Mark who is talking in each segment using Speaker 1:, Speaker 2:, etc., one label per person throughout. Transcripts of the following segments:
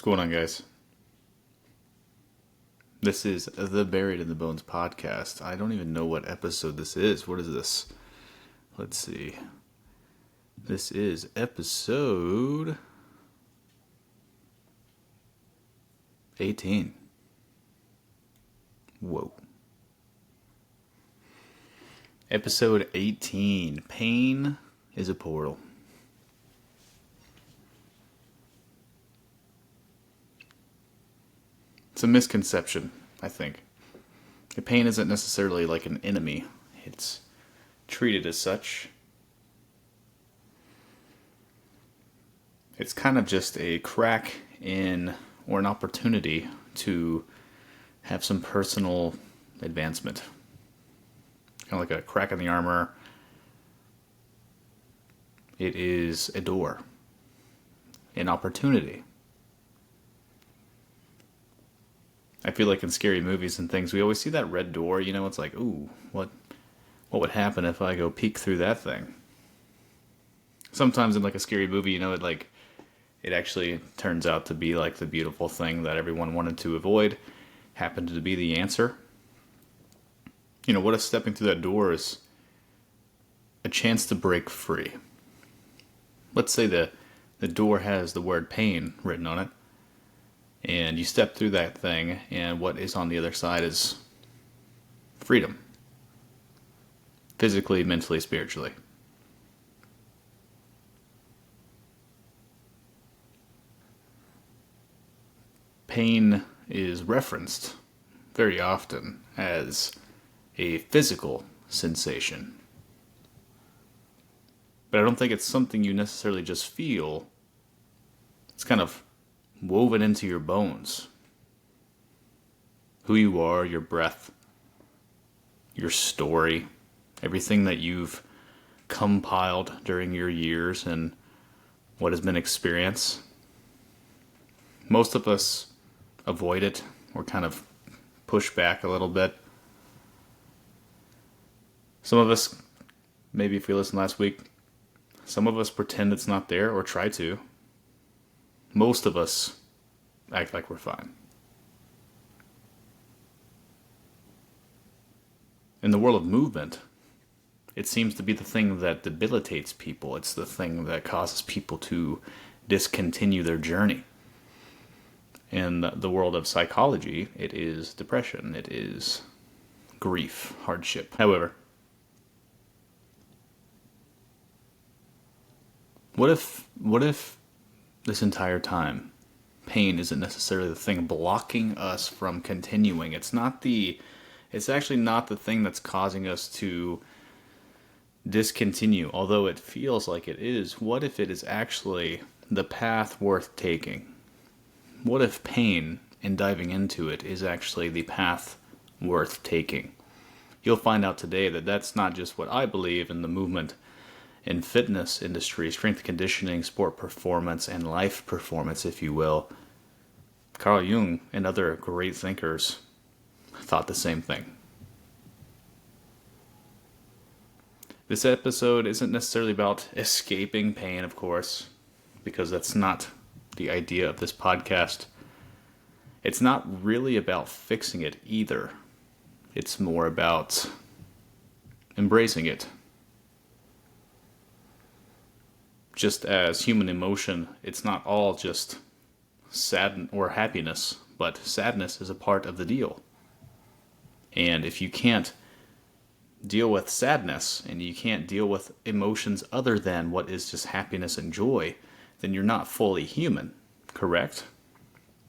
Speaker 1: What's going on, guys? This is the Buried in the Bones podcast. I don't even know what episode this is. What is this? Let's see. This is episode 18. Whoa. Episode 18. Pain is a portal. It's a misconception, I think. The pain isn't necessarily like an enemy. It's treated as such. It's kind of just a crack in, or an opportunity to have some personal advancement. Kind of like a crack in the armor. It is a door. An opportunity. I feel like in scary movies and things, we always see that red door, it's like, ooh, what would happen if I go peek through that thing? Sometimes in like a scary movie, it actually turns out to be like the beautiful thing that everyone wanted to avoid, happened to be the answer. What if stepping through that door is a chance to break free? Let's say the door has the word pain written on it. And you step through that thing, and what is on the other side is freedom. Physically, mentally, spiritually. Pain is referenced very often as a physical sensation. But I don't think it's something you necessarily just feel. It's kind of woven into your bones. Who you are, your breath, your story, everything that you've compiled during your years and what has been experienced. Most of us avoid it or kind of push back a little bit. Some of us, maybe if we listened last week, some of us pretend it's not there or try to. Most of us act like we're fine. In the world of movement, it seems to be the thing that debilitates people. It's the thing that causes people to discontinue their journey. In the world of psychology, it is depression. It is grief, hardship. However, what if this entire time, pain isn't necessarily the thing blocking us from continuing? It's actually not the thing that's causing us to discontinue, although it feels like it is. What if it is actually the path worth taking? What if pain and diving into it is actually the path worth taking? You'll find out today that that's not just what I believe in the movement in fitness industry, strength conditioning, sport performance, and life performance, if you will. Carl Jung and other great thinkers thought the same thing. This episode isn't necessarily about escaping pain, of course, because that's not the idea of this podcast. It's not really about fixing it either. It's more about embracing it. Just as human emotion, it's not all just sad or happiness, but sadness is a part of the deal. And if you can't deal with sadness, and you can't deal with emotions other than what is just happiness and joy, then you're not fully human, correct?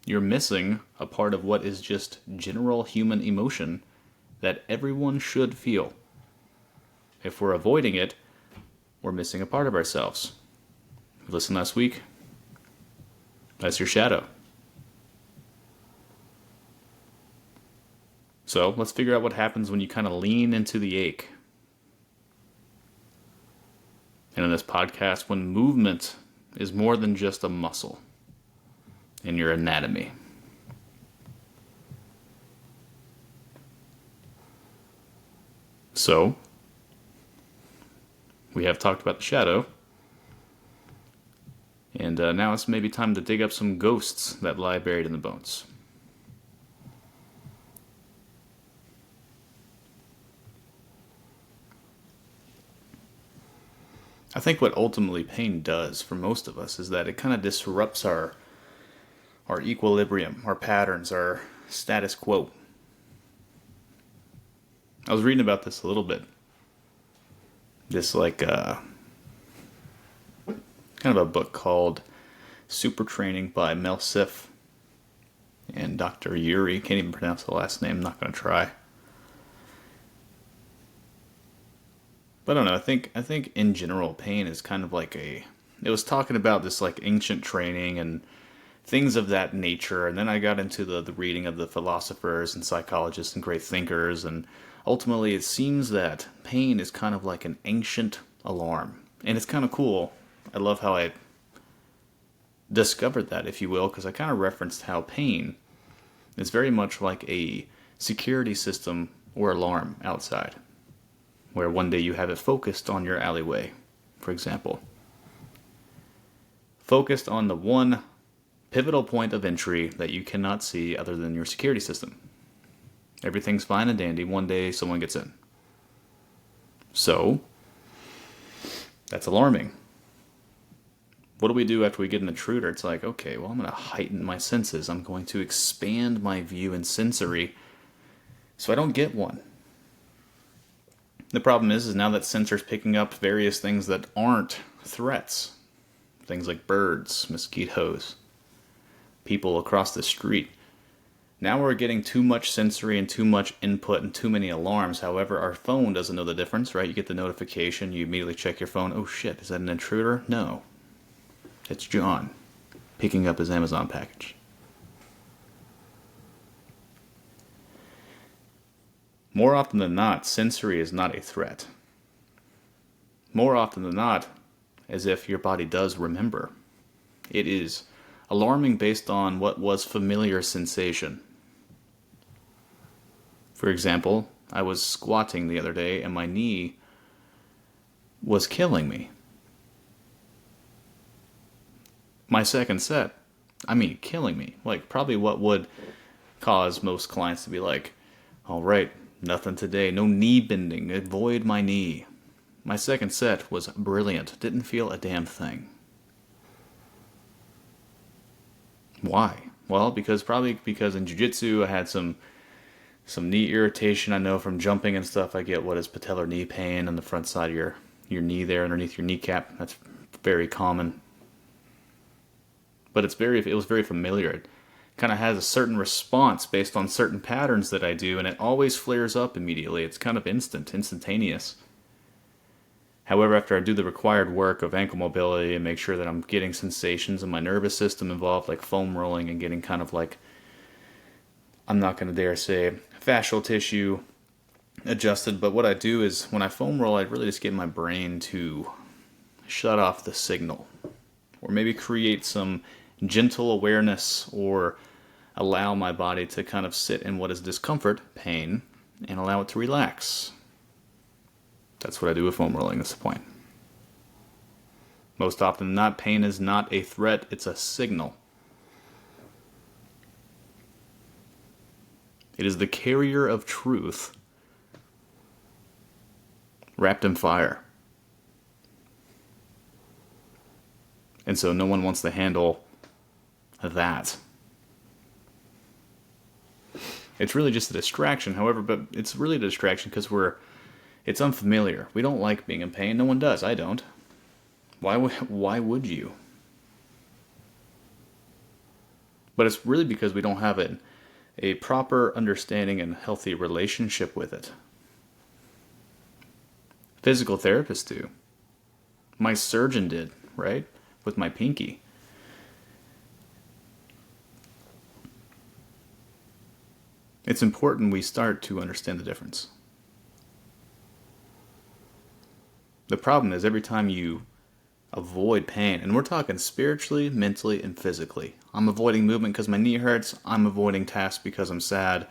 Speaker 1: You're missing a part of what is just general human emotion that everyone should feel. If we're avoiding it, we're missing a part of ourselves. Listen last week. That's your shadow. So let's figure out what happens when you kind of lean into the ache. And in this podcast, when movement is more than just a muscle in your anatomy. So, we have talked about the shadow. And now it's maybe time to dig up some ghosts that lie buried in the bones. I think what ultimately pain does for most of us is that it kind of disrupts our equilibrium, our patterns, our status quo. I was reading about this a little bit. This kind of a book called Super Training by Mel Siff and Dr. Yuri. Can't even pronounce the last name. I'm not going to try. But I don't know. I think in general, pain is kind of like a. It was talking about this like ancient training and things of that nature, and then I got into the reading of the philosophers and psychologists and great thinkers, and ultimately it seems that pain is kind of like an ancient alarm, and it's kind of cool. I love how I discovered that, if you will, because I kind of referenced how pain is very much like a security system or alarm outside, where one day you have it focused on your alleyway, for example. Focused on the one pivotal point of entry that you cannot see other than your security system. Everything's fine and dandy. One day someone gets in. So, that's alarming. What do we do after we get an intruder? It's like, okay, well, I'm going to heighten my senses. I'm going to expand my view and sensory so I don't get one. The problem is now that sensor's picking up various things that aren't threats. Things like birds, mosquitoes, people across the street. Now we're getting too much sensory and too much input and too many alarms. However, our phone doesn't know the difference, right? You get the notification, you immediately check your phone. Oh shit, is that an intruder? No. It's John picking up his Amazon package. More often than not, sensory is not a threat. More often than not, as if your body does remember. It is alarming based on what was familiar sensation. For example, I was squatting the other day and my knee was killing me. My second set, killing me. Like, probably what would cause most clients to be like, alright, nothing today, no knee bending, avoid my knee. My second set was brilliant, didn't feel a damn thing. Why? Well, because in jiu-jitsu I had some knee irritation. I know from jumping and stuff I get what is patellar knee pain on the front side of your knee there underneath your kneecap. That's very common. But it was very familiar. It kind of has a certain response based on certain patterns that I do, and it always flares up immediately. It's kind of instantaneous. However, after I do the required work of ankle mobility and make sure that I'm getting sensations in my nervous system involved, like foam rolling and getting kind of like, I'm not going to dare say fascial tissue adjusted, but what I do is when I foam roll, I really just get my brain to shut off the signal, or maybe create some gentle awareness, or allow my body to kind of sit in what is discomfort, pain, and allow it to relax. That's what I do with foam rolling, that's the point. Most often than not, pain is not a threat, it's a signal. It is the carrier of truth wrapped in fire. And so no one wants to handle that. It's really just a distraction, however, but it's really a distraction because it's unfamiliar. We don't like being in pain. No one does. I don't. Why would you? But it's really because we don't have a proper understanding and healthy relationship with it. Physical therapists do. My surgeon did, right? With my pinky. It's important we start to understand the difference. The problem is every time you avoid pain, and we're talking spiritually, mentally, and physically. I'm avoiding movement because my knee hurts. I'm avoiding tasks because I'm sad.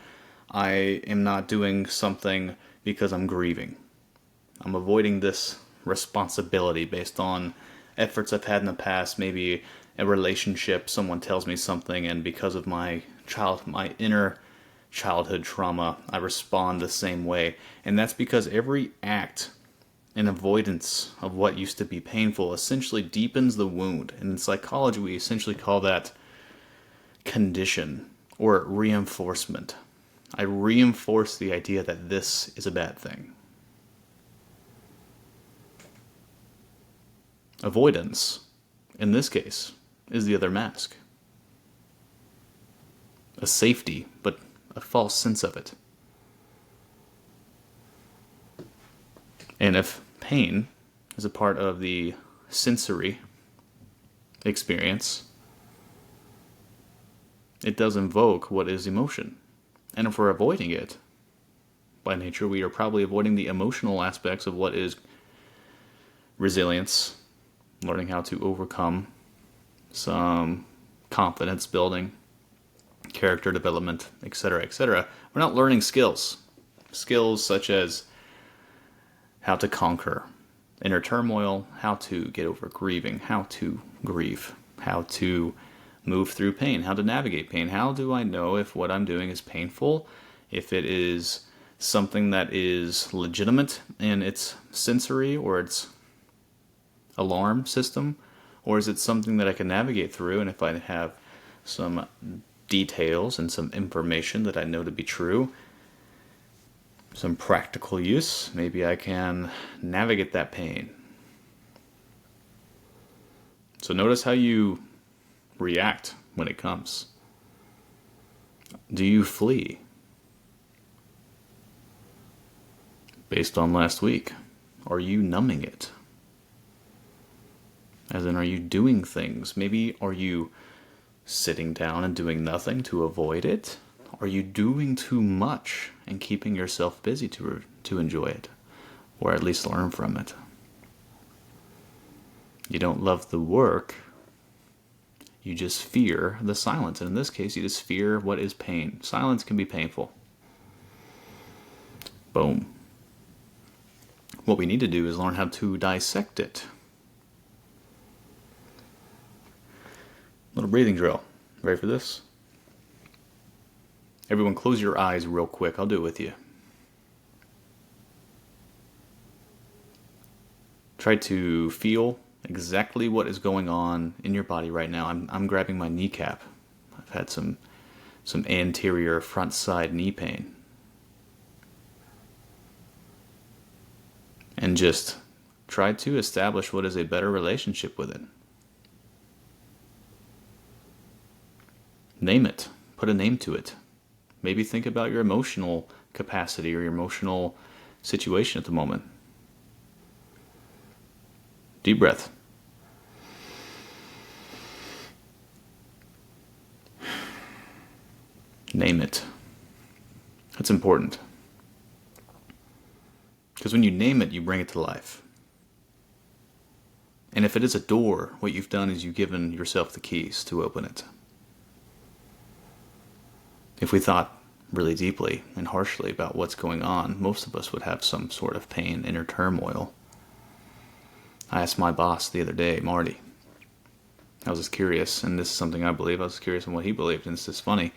Speaker 1: I am not doing something because I'm grieving. I'm avoiding this responsibility based on efforts I've had in the past, maybe a relationship, someone tells me something, and because of my inner childhood trauma, I respond the same way. And that's because every act and avoidance of what used to be painful essentially deepens the wound. And in psychology, we essentially call that condition or reinforcement. I reinforce the idea that this is a bad thing. Avoidance, in this case, is the other mask. A safety, but a false sense of it. And if pain is a part of the sensory experience, it does invoke what is emotion. And if we're avoiding it, by nature, we are probably avoiding the emotional aspects of what is resilience, learning how to overcome, some confidence building, character development, etc., etc. We're not learning skills. Skills such as how to conquer inner turmoil, how to get over grieving, how to grieve, how to move through pain, how to navigate pain. How do I know if what I'm doing is painful, if it is something that is legitimate in its sensory or its alarm system, or is it something that I can navigate through, and if I have some details and some information that I know to be true, some practical use, maybe I can navigate that pain. So notice how you react when it comes. Do you flee? Based on last week, are you numbing it? As in, are you doing things? Maybe are you sitting down and doing nothing to avoid it? Are you doing too much and keeping yourself busy to enjoy it? Or at least learn from it? You don't love the work. You just fear the silence. And in this case, you just fear what is pain. Silence can be painful. Boom. What we need to do is learn how to dissect it. Little breathing drill. Ready for this? Everyone close your eyes real quick. I'll do it with you. Try to feel exactly what is going on in your body right now. I'm grabbing my kneecap. I've had some anterior front side knee pain. And just try to establish what is a better relationship with it. Name it. Put a name to it. Maybe think about your emotional capacity or your emotional situation at the moment. Deep breath. Name it. That's important. Because when you name it, you bring it to life. And if it is a door, what you've done is you've given yourself the keys to open it. If we thought really deeply and harshly about what's going on, most of us would have some sort of pain, inner turmoil. I asked my boss the other day, Marty. I was just curious, and this is something I believe. I was curious on what he believed, and it's just funny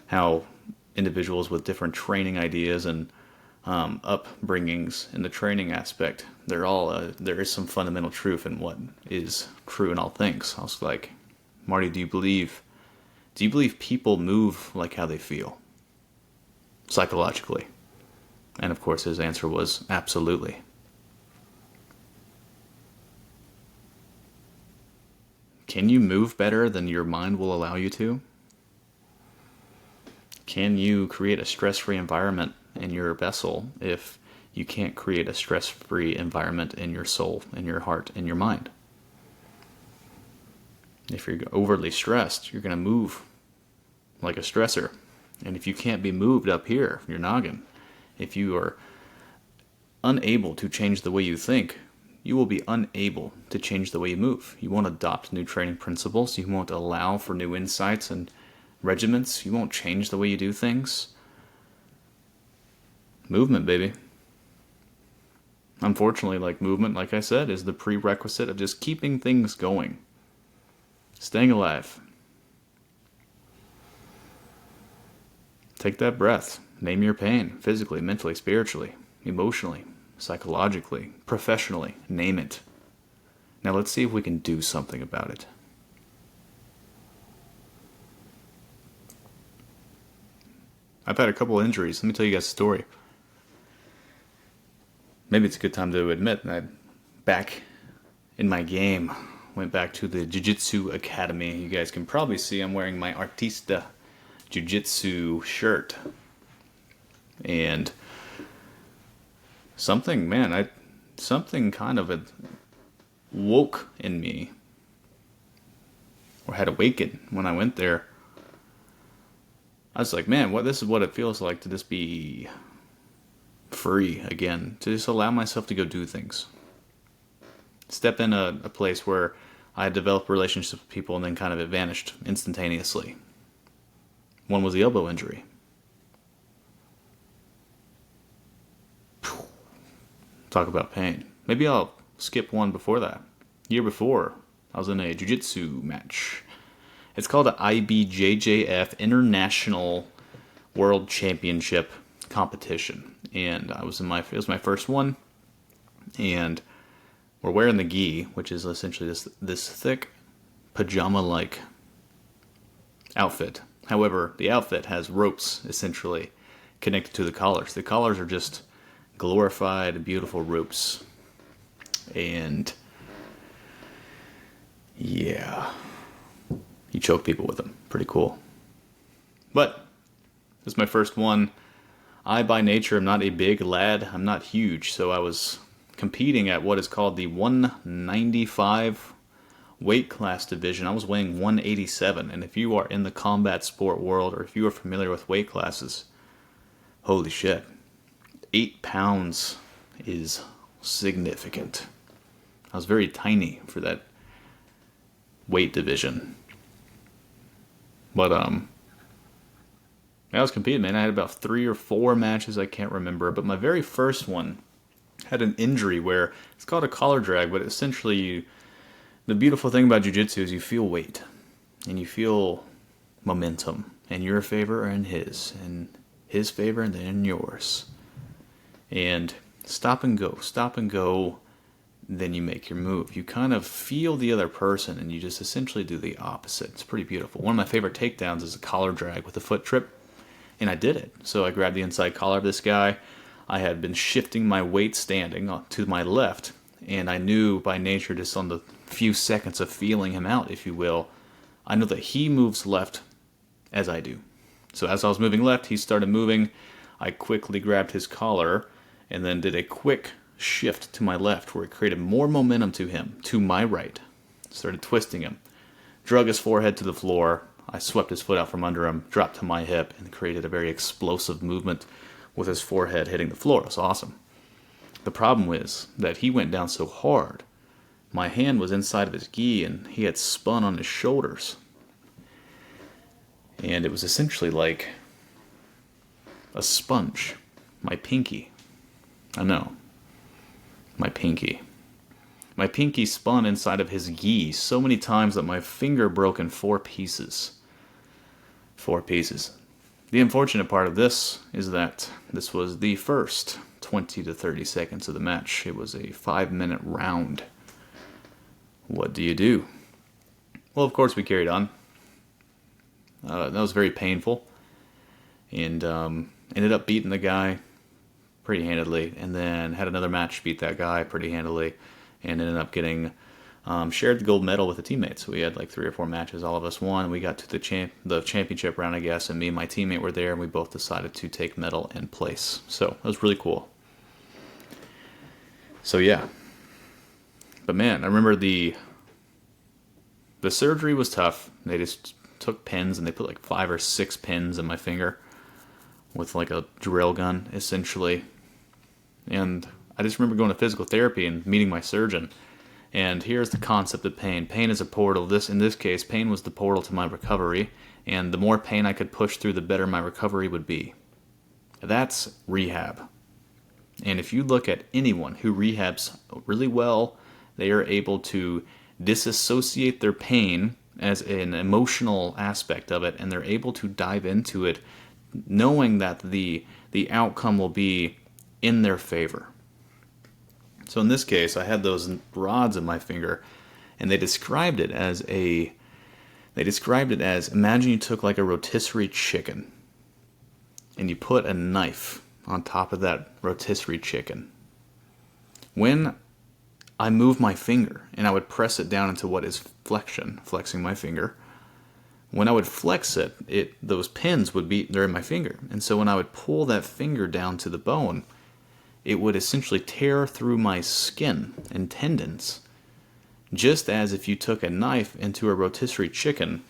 Speaker 1: how individuals with different training ideas and upbringings in the training aspect, there is some fundamental truth in what is true in all things. I was like, Marty, do you believe people move like how they feel? Psychologically. And of course his answer was absolutely. Can you move better than your mind will allow you to? Can you create a stress-free environment in your vessel if you can't create a stress-free environment in your soul, in your heart, in your mind? If you're overly stressed, you're going to move like a stressor. And if you can't be moved up here, your noggin, if you are unable to change the way you think, you will be unable to change the way you move. You won't adopt new training principles. You won't allow for new insights and regiments. You won't change the way you do things. Movement, baby. unfortunately, like movement, like I said, is the prerequisite of just keeping things going. Staying alive. Take that breath. Name your pain. Physically, mentally, spiritually, emotionally, psychologically, professionally. Name it. Now let's see if we can do something about it. I've had a couple injuries. Let me tell you guys a story. Maybe it's a good time to admit that back in my game, went back to the Jiu-Jitsu Academy. You guys can probably see I'm wearing my Artista Jiu-Jitsu shirt. And something kind of woke in me, or had awakened when I went there. I was like, man, this is what it feels like to just be free again, to just allow myself to go do things. Step in a place where I had developed relationships with people and then kind of it vanished instantaneously. One was the elbow injury. Talk about pain. Maybe I'll skip one before that. Year before, I was in a jiu-jitsu match. It's called the IBJJF International World Championship competition, and it was my first one. And we're wearing the gi, which is essentially this thick pajama-like outfit. However, the outfit has ropes essentially connected to the collars. The collars are just glorified, beautiful ropes. And yeah, you choke people with them. Pretty cool. But this is my first one. I, by nature, am not a big lad. I'm not huge, so I was competing at what is called the 195 weight class division. I was weighing 187, and if you are in the combat sport world, or if you are familiar with weight classes, holy shit, 8 pounds is significant. I was very tiny for that weight division. But I was competing, man. I had about 3 or 4 matches, I can't remember. But my very first one had an injury where it's called a collar drag, but essentially the beautiful thing about jiu-jitsu is you feel weight and you feel momentum in your favor or in his, and his favor and then in yours. And stop and go, then you make your move. You kind of feel the other person and you just essentially do the opposite. It's pretty beautiful. One of my favorite takedowns is a collar drag with a foot trip, and I did it. So I grabbed the inside collar of this guy. I had been shifting my weight standing to my left, and I knew by nature, just on the few seconds of feeling him out, if you will, I know that he moves left as I do. So as I was moving left, he started moving. I quickly grabbed his collar and then did a quick shift to my left where it created more momentum to him, to my right. Started twisting him. Drug his forehead to the floor. I swept his foot out from under him, dropped to my hip, and created a very explosive movement with his forehead hitting the floor. It was awesome. The problem is that he went down so hard, my hand was inside of his gi and he had spun on his shoulders. And it was essentially like a sponge. My pinky. I know. My pinky. My pinky spun inside of his gi so many times that my finger broke in 4 pieces. 4 pieces. The unfortunate part of this is that this was the first 20 to 30 seconds of the match. It was a 5-minute round. What do you do? Well, of course we carried on. That was very painful. And ended up beating the guy pretty handily. And then had another match, beat that guy pretty handily. And ended up getting shared the gold medal with the teammates. We had like 3 or 4 matches, all of us won. We got to the championship round, I guess, and me and my teammate were there, and we both decided to take medal in place. So it was really cool. So yeah. But man, I remember the surgery was tough. They just took pins and they put like 5 or 6 pins in my finger with like a drill gun, essentially. And I just remember going to physical therapy and meeting my surgeon. And here's the concept of pain. Pain is a portal. In this case, pain was the portal to my recovery. And the more pain I could push through, the better my recovery would be. That's rehab. And if you look at anyone who rehabs really well, they are able to disassociate their pain as an emotional aspect of it, and they're able to dive into it knowing that the outcome will be in their favor. So in this case, I had those rods in my finger, and they described it as imagine you took like a rotisserie chicken and you put a knife on top of that rotisserie chicken. When I move my finger and I would press it down into what is flexing my finger, when I would flex it, those pins would be there in my finger. And so when I would pull that finger down to the bone, it would essentially tear through my skin and tendons, just as if you took a knife into a rotisserie chicken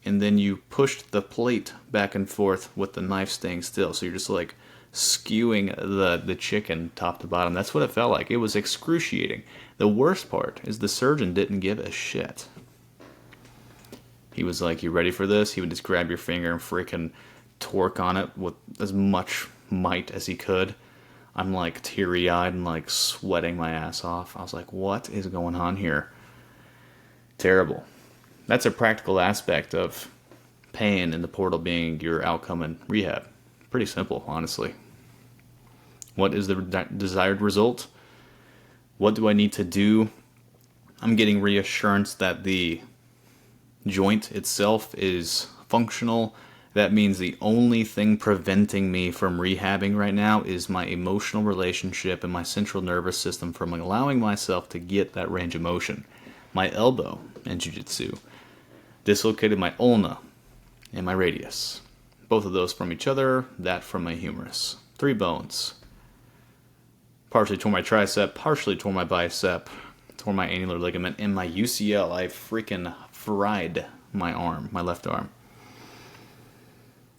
Speaker 1: and then you pushed the plate back and forth with the knife staying still. So you're just like skewing the chicken top to bottom. That's what it felt like. It was excruciating. The worst part is the surgeon didn't give a shit. He was like, "You ready for this?" He would just grab your finger and freaking torque on it with as much might as he could. I'm like teary-eyed and like sweating my ass off. I was like, what is going on here? Terrible. That's a practical aspect of pain and the portal being your outcome in rehab. Pretty simple, honestly. What is the desired result? What do I need to do? I'm getting reassurance that the joint itself is functional. That means the only thing preventing me from rehabbing right now is my emotional relationship and my central nervous system from allowing myself to get that range of motion. My elbow in jiu-jitsu dislocated my ulna and my radius. Both of those from each other, that from my humerus. 3 bones. Partially tore my tricep, partially tore my bicep, tore my annular ligament, and my UCL. I freaking fried my arm, my left arm.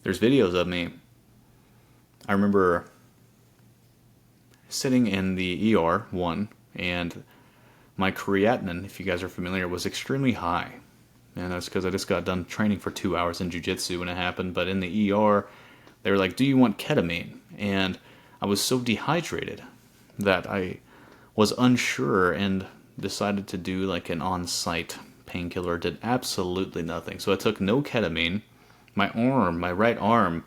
Speaker 1: There's videos of me. I remember sitting in the ER, and my creatinine, if you guys are familiar, was extremely high. And that's because I just got done training for 2 hours in jiu-jitsu when it happened. But in the ER, they were like, "Do you want ketamine?" And I was so dehydrated that I was unsure and decided to do like an on-site painkiller. Did absolutely nothing. So I took no ketamine. My right arm,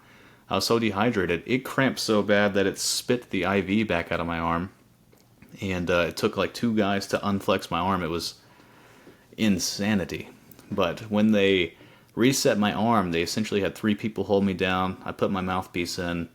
Speaker 1: I was so dehydrated, it cramped so bad that it spit the IV back out of my arm. And it took like 2 guys to unflex my arm. It was insanity. But when they reset my arm, they essentially had 3 people hold me down. I put my mouthpiece in,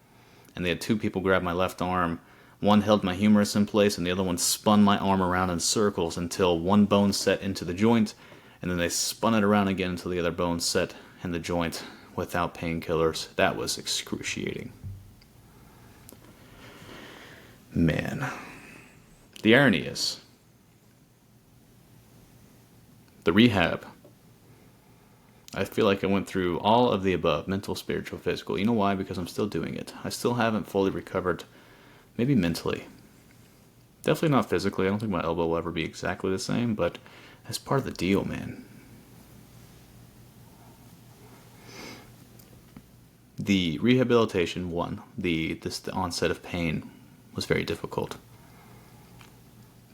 Speaker 1: and they had 2 people grab my left arm. One held my humerus in place, and the other one spun my arm around in circles until one bone set into the joint, and then they spun it around again until the other bone set in the joint without painkillers. That was excruciating. Man. The irony is, the rehab, I feel like I went through all of the above, mental, spiritual, physical. You know why? Because I'm still doing it. I still haven't fully recovered, maybe mentally. Definitely not physically. I don't think my elbow will ever be exactly the same, but that's part of the deal, man. The rehabilitation, the onset of pain was very difficult.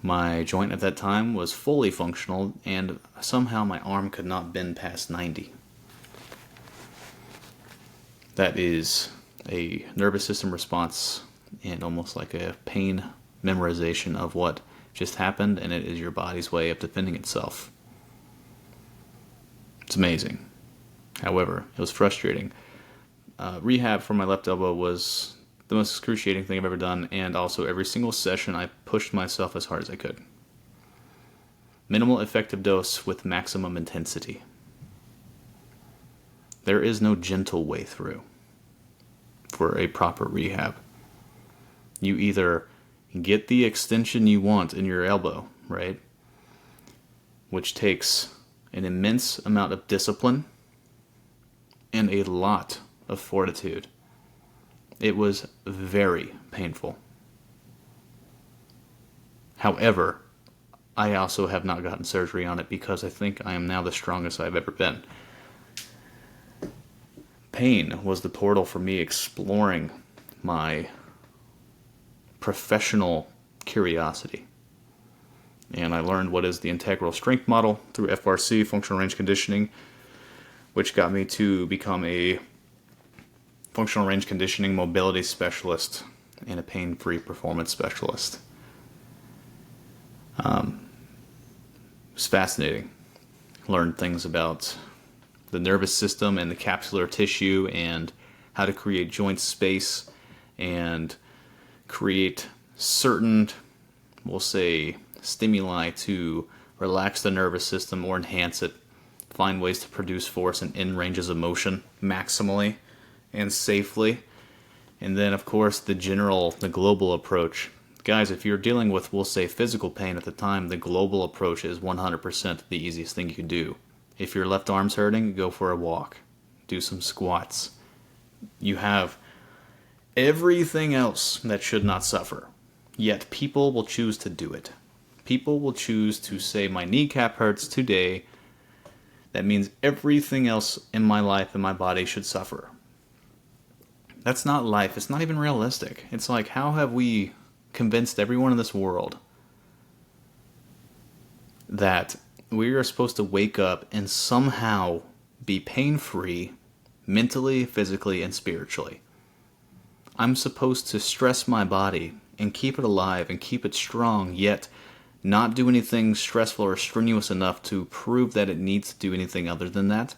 Speaker 1: My joint at that time was fully functional, and somehow my arm could not bend past 90. That is a nervous system response and almost like a pain memorization of what just happened, and it is your body's way of defending itself. It's amazing. However, it was frustrating. Rehab for my left elbow was the most excruciating thing I've ever done, and also every single session I pushed myself as hard as I could. Minimal effective dose with maximum intensity. There is no gentle way through for a proper rehab. You either get the extension you want in your elbow, right? Which takes an immense amount of discipline and a lot of fortitude. It was very painful. However, I also have not gotten surgery on it because I think I am now the strongest I've ever been. Pain was the portal for me exploring my professional curiosity. And I learned what is the integral strength model through FRC, functional range conditioning, which got me to become a functional range conditioning mobility specialist and a pain-free performance specialist. It was fascinating. Learned things about the nervous system and the capsular tissue and how to create joint space and create certain, we'll say, stimuli to relax the nervous system or enhance it, find ways to produce force in ranges of motion maximally and safely. And then, of course, the global approach. Guys, if you're dealing with, we'll say, physical pain at the time, the global approach is 100% the easiest thing you can do. If your left arm's hurting, go for a walk. Do some squats. You have everything else that should not suffer. Yet people will choose to do it. People will choose to say, my kneecap hurts today. That means everything else in my life and my body should suffer. That's not life. It's not even realistic. It's like, how have we convinced everyone in this world that we are supposed to wake up and somehow be pain-free mentally, physically, and spiritually? I'm supposed to stress my body and keep it alive and keep it strong, yet not do anything stressful or strenuous enough to prove that it needs to do anything other than that?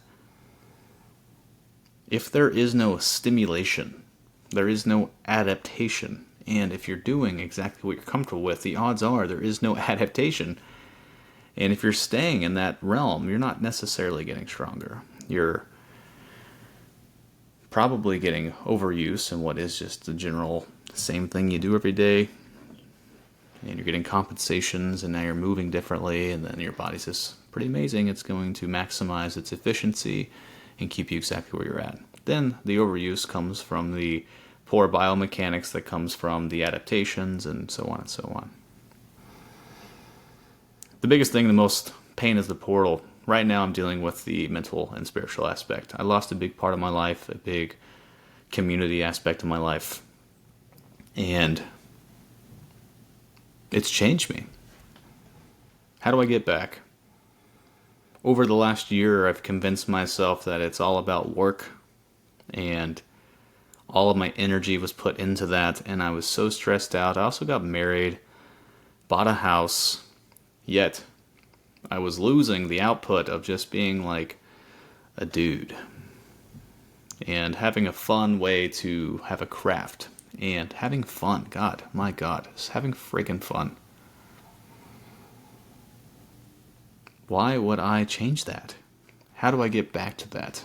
Speaker 1: If there is no stimulation, there is no adaptation. And if you're doing exactly what you're comfortable with, the odds are there is no adaptation. And if you're staying in that realm, you're not necessarily getting stronger. You're probably getting overuse in what is just the general same thing you do every day. And you're getting compensations, and now you're moving differently, and then your body's just pretty amazing. It's going to maximize its efficiency and keep you exactly where you're at. Then the overuse comes from the poor biomechanics that comes from the adaptations and so on and so on. The biggest thing, the most pain is the portal. Right now I'm dealing with the mental and spiritual aspect. I lost a big part of my life, a big community aspect of my life. And it's changed me. How do I get back? Over the last year, I've convinced myself that it's all about work, and all of my energy was put into that, and I was so stressed out. I also got married, bought a house, yet I was losing the output of just being like a dude and having a fun way to have a craft and having fun. God, my God, just having friggin' fun. Why would I change that? How do I get back to that?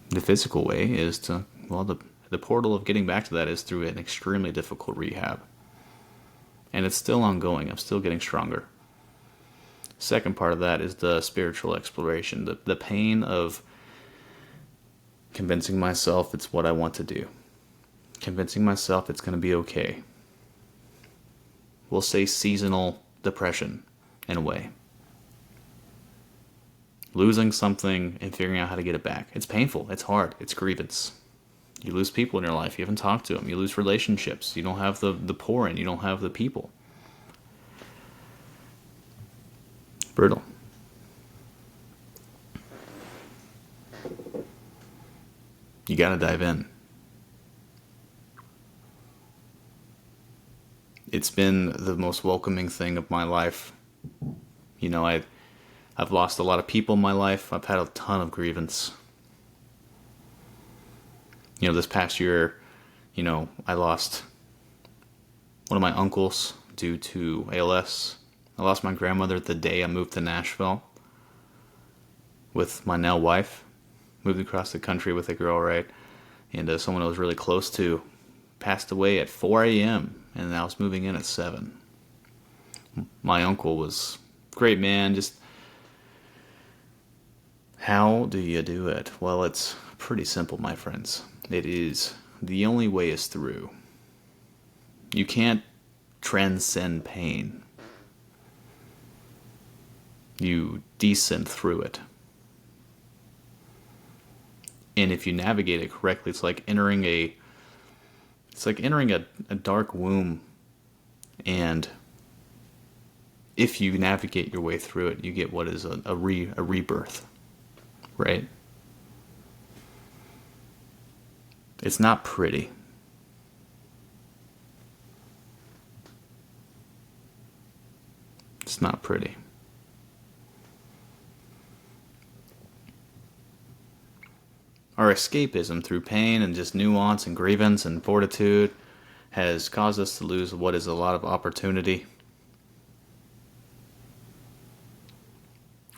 Speaker 1: The physical way is to, well, the portal of getting back to that is through an extremely difficult rehab. And it's still ongoing. I'm still getting stronger. Second part of that is the spiritual exploration. The pain of convincing myself it's what I want to do. Convincing myself it's going to be okay. We'll say seasonal depression, in a way. Losing something and figuring out how to get it back. It's painful. It's hard. It's grievance. You lose people in your life. You haven't talked to them. You lose relationships. You don't have the pour-in. You don't have the people. Brutal. You gotta dive in. It's been the most welcoming thing of my life. You know, I've lost a lot of people in my life. I've had a ton of grievance. You know, this past year, you know, I lost one of my uncles due to ALS. I lost my grandmother the day I moved to Nashville with my now wife. Moved across the country with a girl, right? And someone I was really close to passed away at 4 a.m. and I was moving in at 7. My uncle was a great man. Just how do you do it? Well, it's pretty simple, my friends. It is. The only way is through. You can't transcend pain. You descend through it. And if you navigate it correctly, it's like entering a It's like entering a dark womb, and if you navigate your way through it, you get what is a rebirth, right? It's not pretty. It's not pretty. Our escapism through pain and just nuance and grievance and fortitude has caused us to lose what is a lot of opportunity.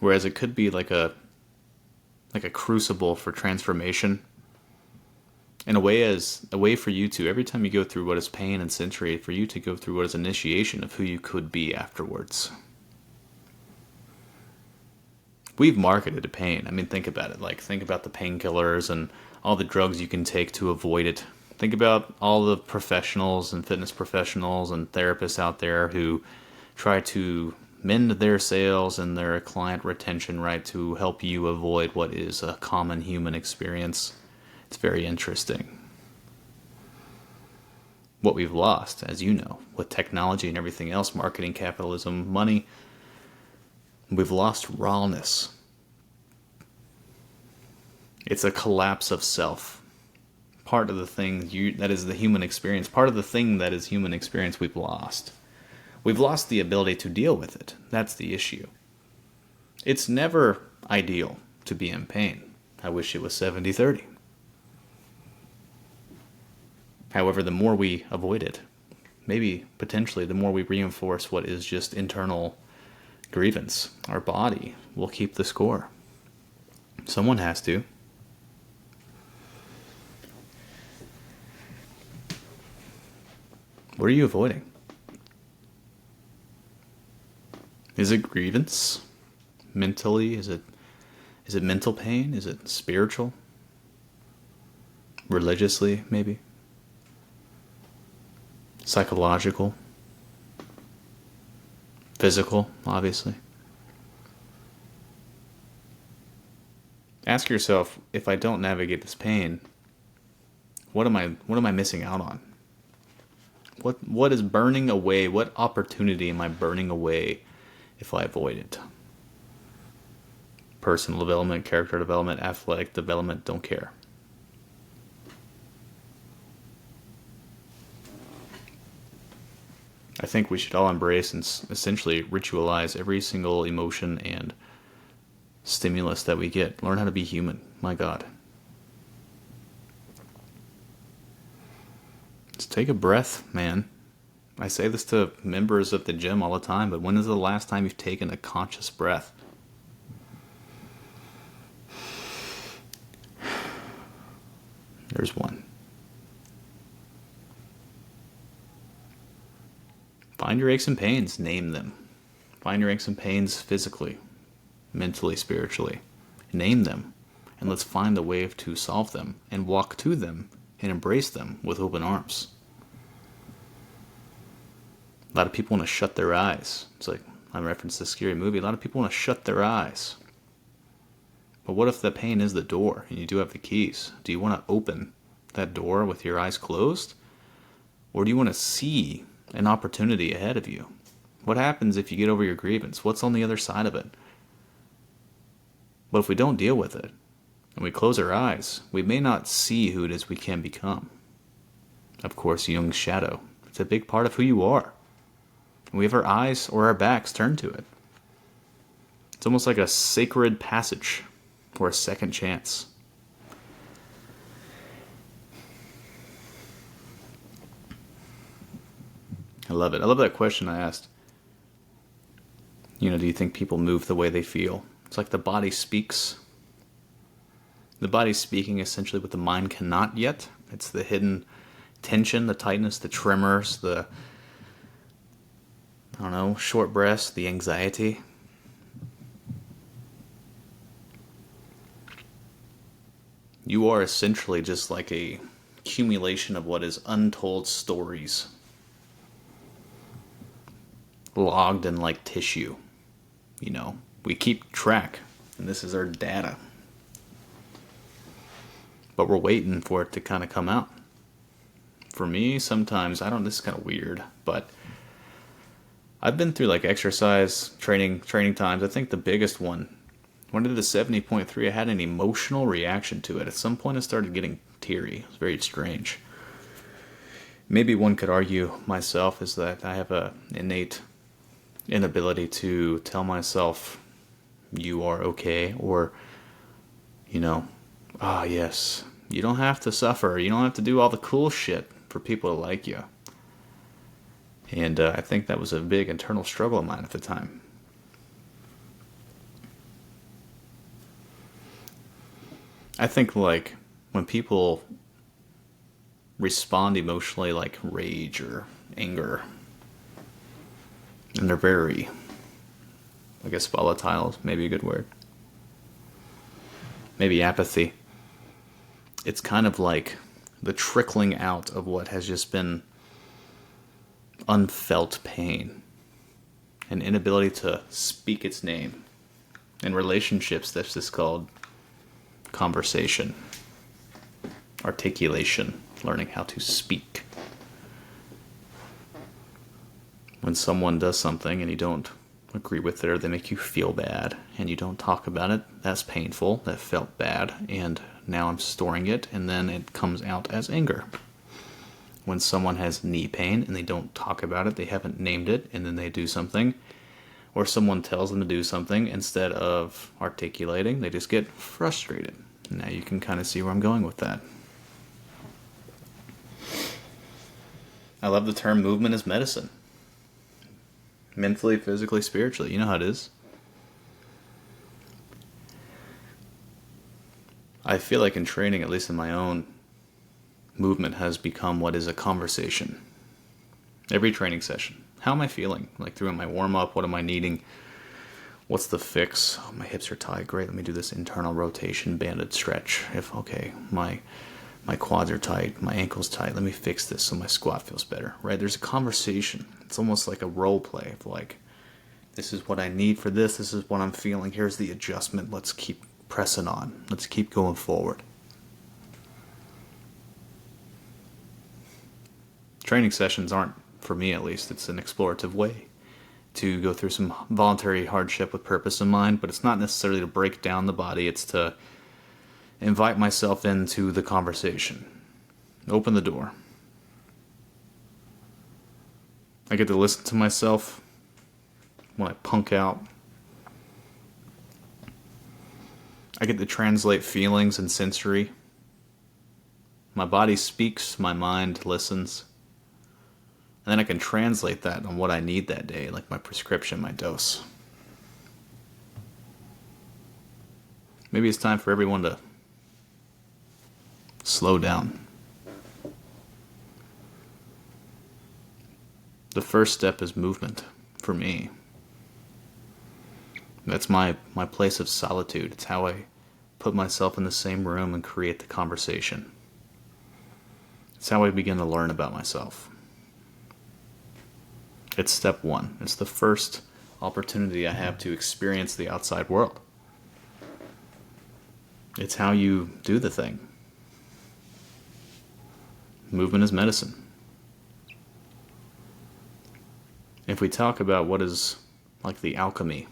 Speaker 1: Whereas it could be like a crucible for transformation. In a way for you to, every time you go through what is pain and century, for you to go through what is initiation of who you could be afterwards. We've marketed to pain. I mean, think about it. Like, think about the painkillers and all the drugs you can take to avoid it. Think about all the professionals and fitness professionals and therapists out there who try to mend their sales and their client retention, right, to help you avoid what is a common human experience. It's very interesting. What we've lost, as you know, with technology and everything else, marketing, capitalism, money, we've lost rawness. It's a collapse of self. Part of the thing that is the human experience, part of the thing that is human experience we've lost. We've lost the ability to deal with it. That's the issue. It's never ideal to be in pain. I wish it was 70-30. However, the more we avoid it, maybe potentially the more we reinforce what is just internal grievance, our body will keep the score. Someone has to. What are you avoiding? Is it grievance? Mentally? Is it mental pain? Is it spiritual? Religiously, maybe? Psychological? Physical, obviously. Ask yourself, if I don't navigate this pain, what am I missing out on? What is burning away? What opportunity am I burning away if I avoid it? Personal development, character development, athletic development, don't care. I think we should all embrace and essentially ritualize every single emotion and stimulus that we get. Learn how to be human. My God. Just take a breath, man. I say this to members of the gym all the time, but when is the last time you've taken a conscious breath? There's one. Find your aches and pains, name them. Find your aches and pains physically, mentally, spiritually. Name them, and let's find a way to solve them and walk to them and embrace them with open arms. A lot of people want to shut their eyes. It's like, I referenced this scary movie. A lot of people want to shut their eyes. But what if the pain is the door and you do have the keys? Do you want to open that door with your eyes closed? Or do you want to see an opportunity ahead of you? What happens if you get over your grievance? What's on the other side of it? But if we don't deal with it, and we close our eyes, we may not see who it is we can become. Of course, Jung's shadow. It's a big part of who you are. And we have our eyes or our backs turned to it. It's almost like a sacred passage or a second chance. I love it. I love that question I asked. Do you think people move the way they feel? It's like the body speaks. The body's speaking essentially what the mind cannot yet. It's the hidden tension, the tightness, the tremors, the, short breaths, the anxiety. You are essentially just like a accumulation of what is untold stories, logged in like tissue. We keep track, and this is our data. But we're waiting for it to kind of come out. For me, sometimes, this is kind of weird, but I've been through like exercise training times. I think the biggest one, when I did the 70.3, I had an emotional reaction to it. At some point I started getting teary. It was very strange. Maybe one could argue myself is that I have a innate inability to tell myself you are okay, or, yes, you don't have to suffer. You don't have to do all the cool shit for people to like you. And I think that was a big internal struggle of mine at the time. I think like when people respond emotionally like rage or anger, and they're very, I guess volatile is maybe a good word. Maybe apathy. It's kind of like the trickling out of what has just been unfelt pain, an inability to speak its name. In relationships, this is called conversation, articulation, learning how to speak. When someone does something and you don't agree with it, or they make you feel bad and you don't talk about it, that's painful, that felt bad, and now I'm storing it, and then it comes out as anger. When someone has knee pain and they don't talk about it, they haven't named it, and then they do something, or someone tells them to do something, instead of articulating, they just get frustrated. Now you can kind of see where I'm going with that. I love the term movement is medicine. Mentally, physically, spiritually. You know how it is. I feel like in training, at least in my own, movement has become what is a conversation. Every training session. How am I feeling? Like throughout my warm-up, what am I needing? What's the fix? Oh, my hips are tight. Great, let me do this internal rotation banded stretch. My quads are tight, my ankle's tight, let me fix this so my squat feels better. Right? There's a conversation. It's almost like a role play of like, this is what I need for this is what I'm feeling, here's the adjustment, let's keep pressing on. Let's keep going forward. Training sessions aren't, for me at least, it's an explorative way to go through some voluntary hardship with purpose in mind, but it's not necessarily to break down the body, it's to invite myself into the conversation. Open the door. I get to listen to myself when I punk out. I get to translate feelings and sensory. My body speaks, my mind listens. And then I can translate that on what I need that day, like my prescription, my dose. Maybe it's time for everyone to slow down. The first step is movement, for me. That's my place of solitude. It's how I put myself in the same room and create the conversation. It's how I begin to learn about myself. It's step one. It's the first opportunity I have to experience the outside world. It's how you do the thing. Movement is medicine. If we talk about what is like the alchemy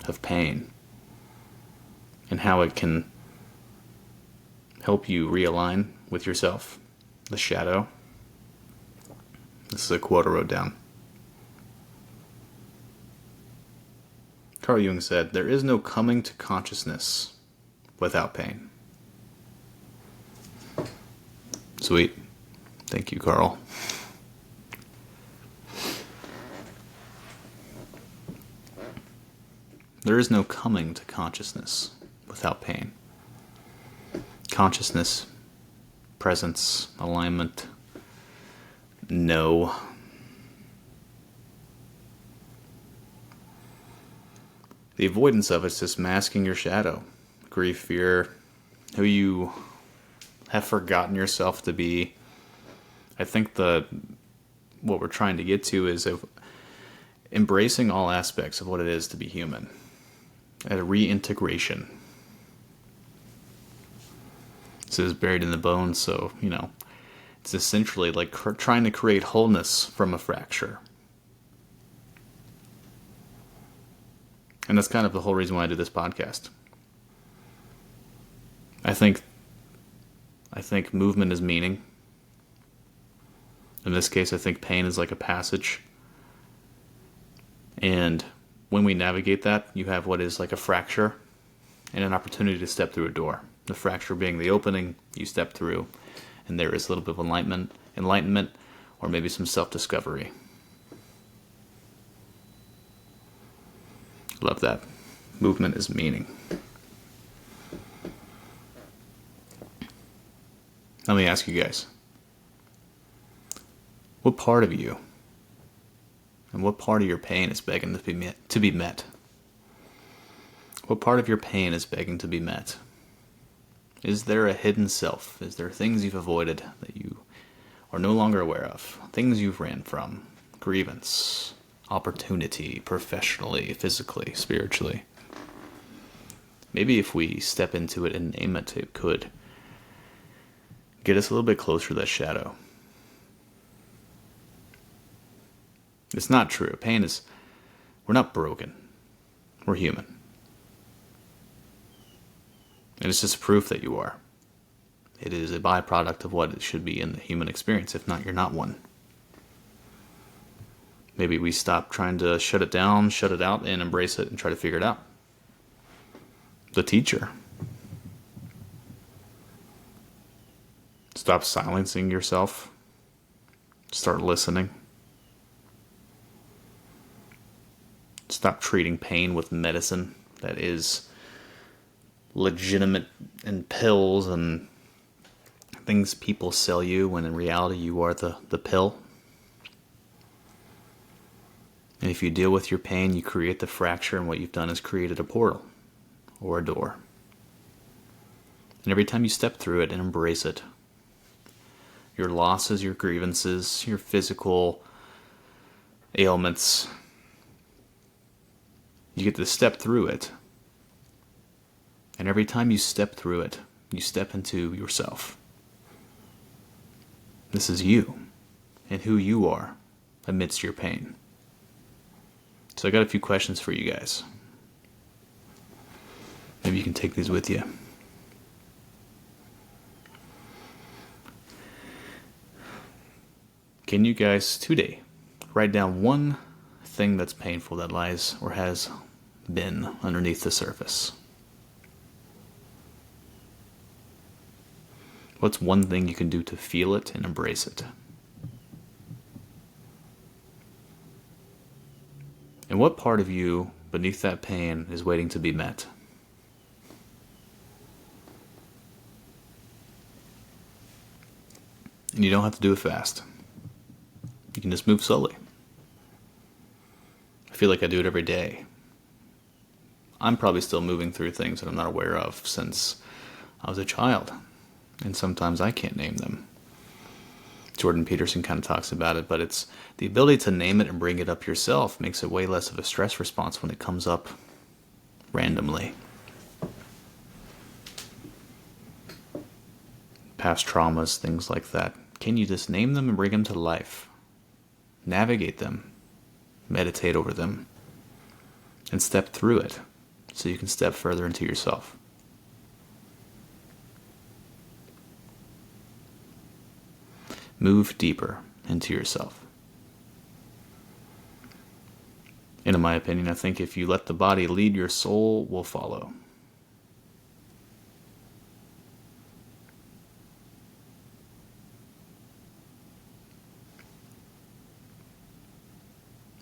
Speaker 1: of pain and how it can help you realign with yourself, the shadow. This is a quote I wrote down. Carl Jung said, "There is no coming to consciousness without pain." Sweet. Thank you, Carl. There is no coming to consciousness without pain. Consciousness, presence, alignment, no. The avoidance of it is just masking your shadow. Grief, fear, who you have forgotten yourself to be. I think what we're trying to get to is embracing all aspects of what it is to be human. A reintegration. This is buried in the bones, so, It's essentially like trying to create wholeness from a fracture. And that's kind of the whole reason why I do this podcast. I think movement is meaning. In this case, I think pain is like a passage. And when we navigate that, you have what is like a fracture and an opportunity to step through a door. The fracture being the opening, you step through, and there is a little bit of enlightenment, or maybe some self-discovery. Love that. Movement is meaning. Let me ask you guys. What part of you and what part of your pain is begging to be met? What part of your pain is begging to be met? Is there a hidden self? Is there things you've avoided that you are no longer aware of? Things you've ran from? Grievance, opportunity, professionally, physically, spiritually. Maybe if we step into it and name it, it could get us a little bit closer to that shadow. It's not true. We're not broken. We're human. And it's just proof that you are. It is a byproduct of what it should be in the human experience. If not, you're not one. Maybe we stop trying to shut it down, shut it out, and embrace it and try to figure it out. The teacher. Stop silencing yourself. Start listening. Stop treating pain with medicine that is legitimate and pills and things people sell you, when in reality you are the pill. And if you deal with your pain, you create the fracture, and what you've done is created a portal or a door. And every time you step through it and embrace it, your losses, your grievances, your physical ailments, you get to step through it. And every time you step through it, you step into yourself. This is you and who you are amidst your pain. So I got a few questions for you guys. Maybe you can take these with you. Can you guys today write down one thing that's painful that lies or has been underneath the surface? What's one thing you can do to feel it and embrace it? And what part of you beneath that pain is waiting to be met? And you don't have to do it fast. You can just move slowly. I feel like I do it every day. I'm probably still moving through things that I'm not aware of since I was a child. And sometimes I can't name them. Jordan Peterson kind of talks about it, but it's the ability to name it and bring it up yourself makes it way less of a stress response when it comes up randomly. Past traumas, things like that. Can you just name them and bring them to life? Navigate them. Meditate over them. And step through it so you can step further into yourself. Move deeper into yourself. And in my opinion, I think if you let the body lead, your soul will follow.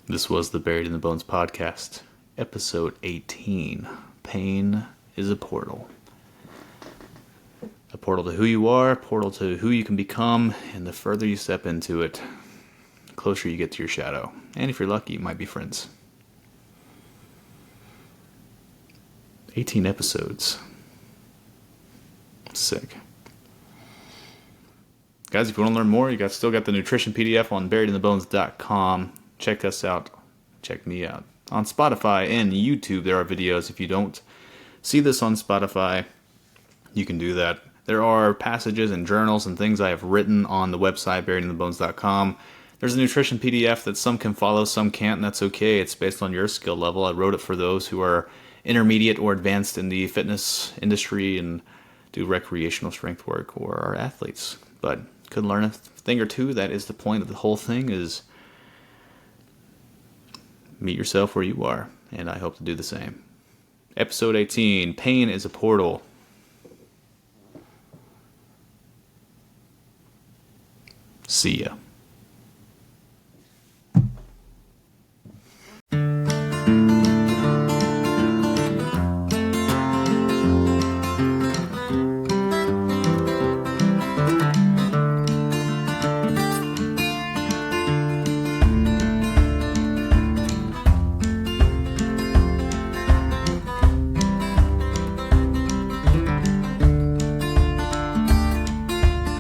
Speaker 1: This was the Buried in the Bones podcast, episode 18. Pain is a portal. A portal to who you are, a portal to who you can become, and the further you step into it, the closer you get to your shadow. And if you're lucky, you might be friends. 18 episodes. Sick. Guys, if you want to learn more, you still got the nutrition PDF on buriedinthebones.com. Check us out. Check me out. On Spotify and YouTube, there are videos. If you don't see this on Spotify, you can do that There are passages and journals and things I have written on the website, buriedinthebones.com. There's a nutrition PDF that some can follow, some can't, and that's okay. It's based on your skill level. I wrote it for those who are intermediate or advanced in the fitness industry and do recreational strength work, or are athletes, but could learn a thing or two. That is the point of the whole thing, is meet yourself where you are, and I hope to do the same. Episode 18, Pain is a Portal. See ya.